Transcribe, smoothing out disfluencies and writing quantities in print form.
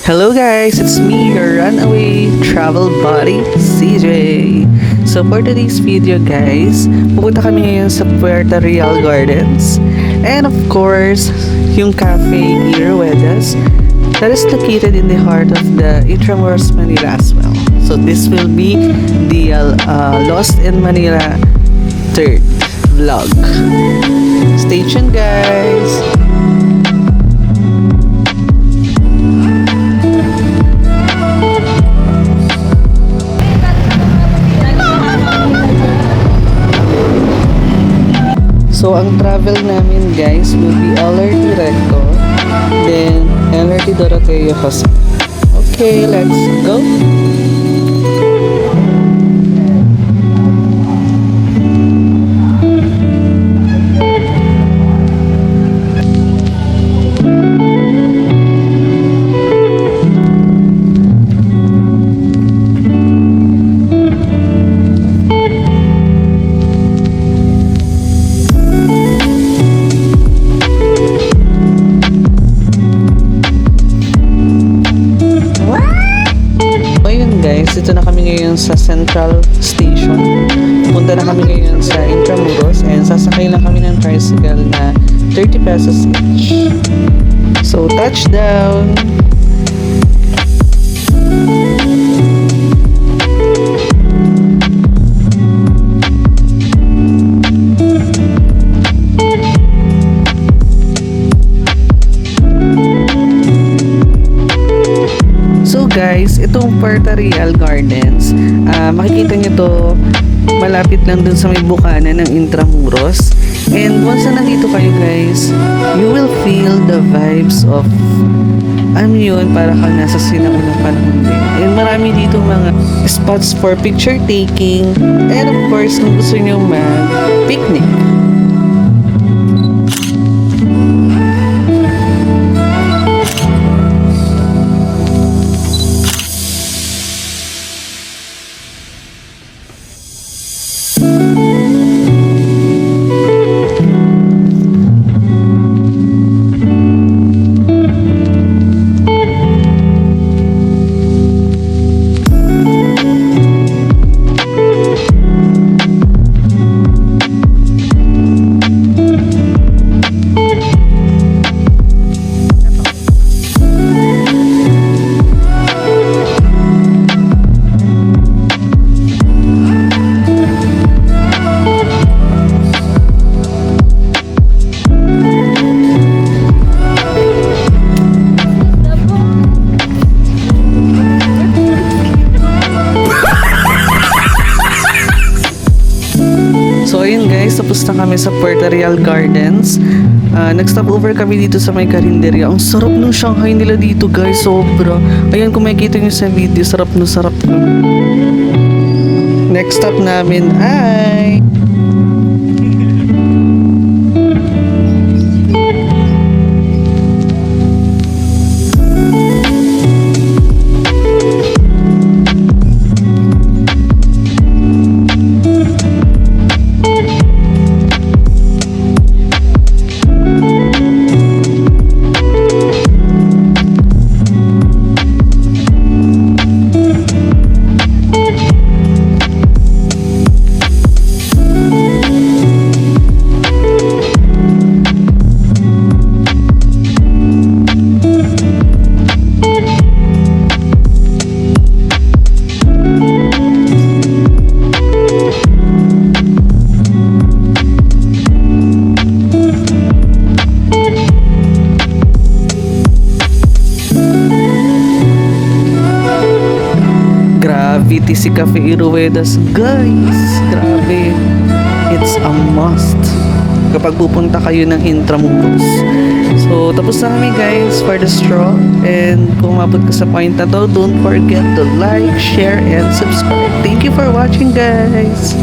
Hello guys, it's me, your runaway travel buddy, CJ. So for today's video guys, pupunta kami ngayon sa Puerto Real Gardens. And of course, yung Cafe Iruedas that is located in the heart of the Intramuros, Manila as well. So this will be the Lost in Manila third vlog. Stay tuned guys! So, ang travel namin guys will be LRT Recto, then LRT Doroteo Hospital. Okay, let's go! Dito na kami ngayon sa Central Station. Punta na kami ngayon sa Intramuros and sasakay lang kami ng tricycle na 30 pesos each. So, touchdown! Guys, itong Puerto Real Gardens, makikita nyo to malapit lang dun sa may bukana ng Intramuros. And once na nandito kayo guys, you will feel the vibes of yun, para kang nasa sinaunang panahon din. And marami dito mga spots for picture taking, and of course kung gusto nyo mag-picnic. So ayun guys, tapos na kami sa Puerto Real Gardens. Nag-stop over kami dito sa may karinderya. Ang sarap ng Shanghai nila dito guys, sobra. Ayan, kung makikita nyo sa video, sarap na sarap na. Next stop namin ay VTC Cafe Iruedas guys, grabe, it's a must kapag pupunta kayo ng Intramuros. So tapos na kami guys for the stroll, and kung umabot ka sa point na to, don't forget to like, share, and subscribe. Thank you for watching guys.